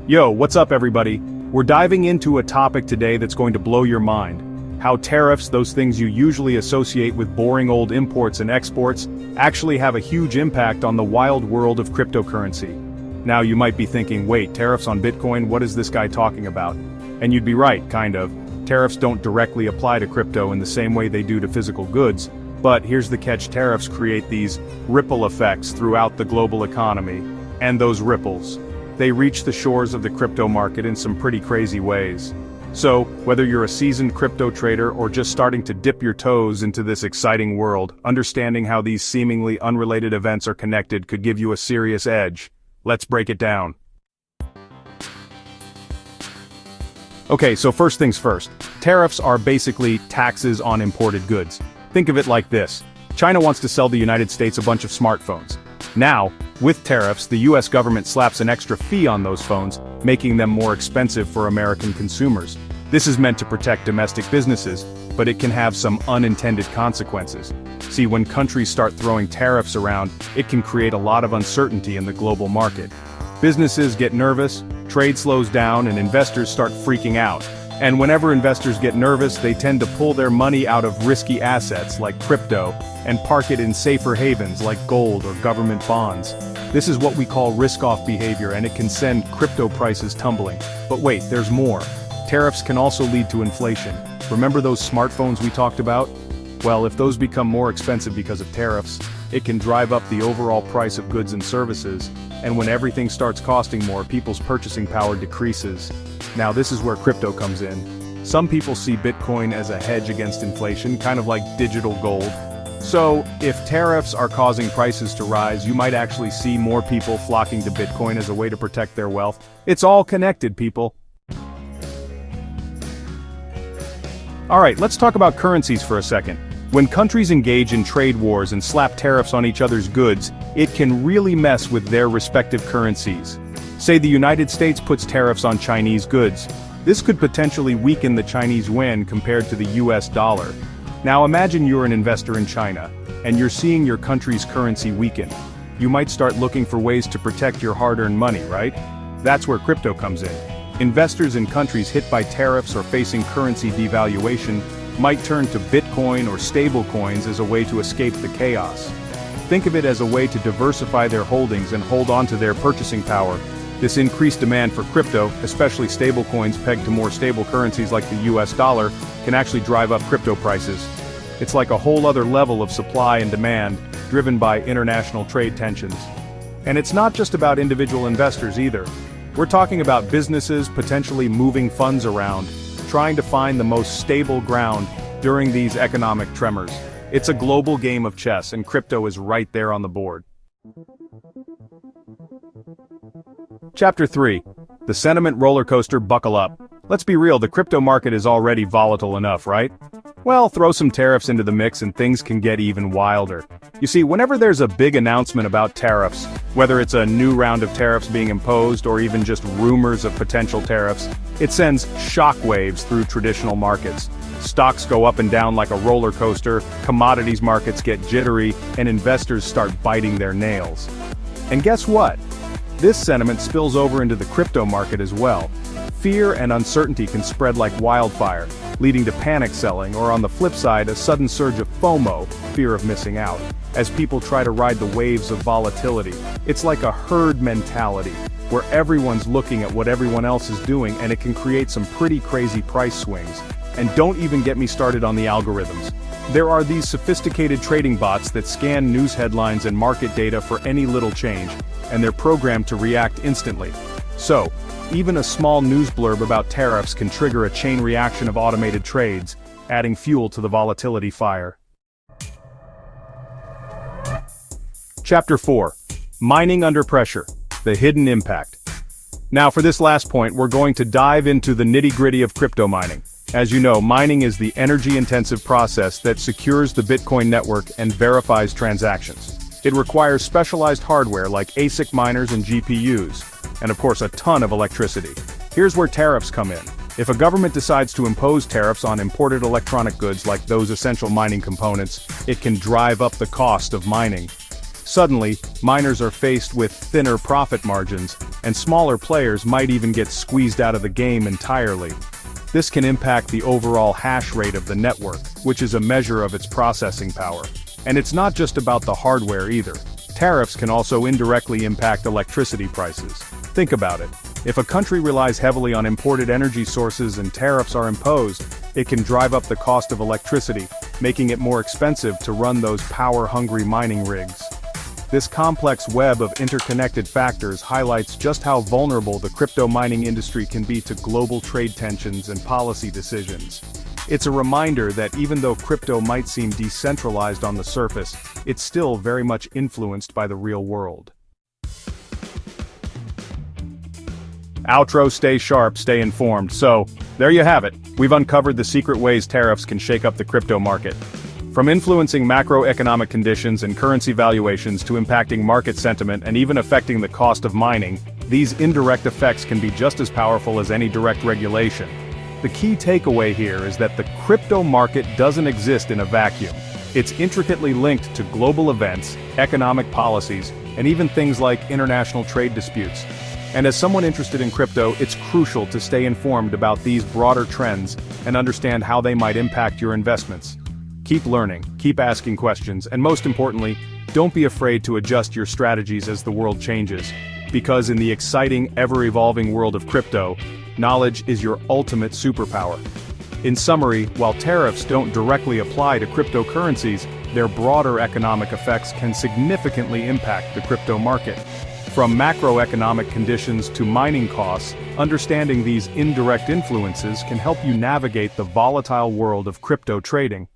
Yo, what's up everybody? We're diving into a topic today that's going to blow your mind. How tariffs, those things you usually associate with boring old imports and exports, actually have a huge impact on the wild world of cryptocurrency. Now you might be thinking, wait, tariffs on Bitcoin, what is this guy talking about? And you'd be right, kind of. Tariffs don't directly apply to crypto in the same way they do to physical goods, but here's the catch: tariffs create these ripple effects throughout the global economy, and those ripples, they reach the shores of the crypto market in some pretty crazy ways. So, whether you're a seasoned crypto trader or just starting to dip your toes into this exciting world, understanding how these seemingly unrelated events are connected could give you a serious edge. Let's break it down. Okay, so first things first. Tariffs are basically taxes on imported goods. Think of it like this. China wants to sell the United States a bunch of smartphones. Now, with tariffs, the US government slaps an extra fee on those phones, making them more expensive for American consumers. This is meant to protect domestic businesses, but it can have some unintended consequences. See, when countries start throwing tariffs around, it can create a lot of uncertainty in the global market. Businesses get nervous, trade slows down, and investors start freaking out. And whenever investors get nervous, they tend to pull their money out of risky assets like crypto and park it in safer havens like gold or government bonds. This is what we call risk-off behavior, and it can send crypto prices tumbling. But wait, there's more. Tariffs can also lead to inflation. Remember those smartphones we talked about? Well, if those become more expensive because of tariffs, it can drive up the overall price of goods and services, and when everything starts costing more, people's purchasing power decreases. Now this is where crypto comes in. Some people see Bitcoin as a hedge against inflation, kind of like digital gold. So, if tariffs are causing prices to rise, you might actually see more people flocking to Bitcoin as a way to protect their wealth. It's all connected, people. Alright, let's talk about currencies for a second. When countries engage in trade wars and slap tariffs on each other's goods, it can really mess with their respective currencies. Say the United States puts tariffs on Chinese goods. This could potentially weaken the Chinese yuan compared to the US dollar. Now imagine you're an investor in China, and you're seeing your country's currency weaken. You might start looking for ways to protect your hard-earned money, right? That's where crypto comes in. Investors in countries hit by tariffs or facing currency devaluation might turn to Bitcoin or stablecoins as a way to escape the chaos. Think of it as a way to diversify their holdings and hold on to their purchasing power. This increased demand for crypto, especially stablecoins pegged to more stable currencies like the US dollar, can actually drive up crypto prices. It's like a whole other level of supply and demand, driven by international trade tensions. And it's not just about individual investors either. We're talking about businesses potentially moving funds around, trying to find the most stable ground during these economic tremors. It's a global game of chess, and crypto is right there on the board. Chapter 3. The Sentiment Roller Coaster. Buckle up. Let's be real, the crypto market is already volatile enough, right? Well, throw some tariffs into the mix and things can get even wilder. You see, whenever there's a big announcement about tariffs, whether it's a new round of tariffs being imposed or even just rumors of potential tariffs, it sends shockwaves through traditional markets. Stocks go up and down like a roller coaster, commodities markets get jittery, and investors start biting their nails. And guess what? This sentiment spills over into the crypto market as well. Fear and uncertainty can spread like wildfire, leading to panic selling, or on the flip side, a sudden surge of FOMO, fear of missing out, as people try to ride the waves of volatility. It's like a herd mentality, where everyone's looking at what everyone else is doing, and it can create some pretty crazy price swings. And don't even get me started on the algorithms. There are these sophisticated trading bots that scan news headlines and market data for any little change, and they're programmed to react instantly. So, even a small news blurb about tariffs can trigger a chain reaction of automated trades, adding fuel to the volatility fire. Chapter 4. Mining Under Pressure. The Hidden Impact. Now for this last point, we're going to dive into the nitty-gritty of crypto mining. As you know, mining is the energy-intensive process that secures the Bitcoin network and verifies transactions. It requires specialized hardware like ASIC miners and GPUs, and of course a ton of electricity. Here's where tariffs come in. If a government decides to impose tariffs on imported electronic goods like those essential mining components, it can drive up the cost of mining. Suddenly, miners are faced with thinner profit margins, and smaller players might even get squeezed out of the game entirely. This can impact the overall hash rate of the network, which is a measure of its processing power. And it's not just about the hardware either. Tariffs can also indirectly impact electricity prices. Think about it. If a country relies heavily on imported energy sources and tariffs are imposed, it can drive up the cost of electricity, making it more expensive to run those power-hungry mining rigs. This complex web of interconnected factors highlights just how vulnerable the crypto mining industry can be to global trade tensions and policy decisions. It's a reminder that even though crypto might seem decentralized on the surface, it's still very much influenced by the real world. Outro: stay sharp, stay informed. So, there you have it. We've uncovered the secret ways tariffs can shake up the crypto market. From influencing macroeconomic conditions and currency valuations to impacting market sentiment and even affecting the cost of mining, these indirect effects can be just as powerful as any direct regulation. The key takeaway here is that the crypto market doesn't exist in a vacuum. It's intricately linked to global events, economic policies, and even things like international trade disputes. And as someone interested in crypto, it's crucial to stay informed about these broader trends and understand how they might impact your investments. Keep learning, keep asking questions, and most importantly, don't be afraid to adjust your strategies as the world changes. Because in the exciting, ever-evolving world of crypto, knowledge is your ultimate superpower. In summary, while tariffs don't directly apply to cryptocurrencies, their broader economic effects can significantly impact the crypto market. From macroeconomic conditions to mining costs, understanding these indirect influences can help you navigate the volatile world of crypto trading.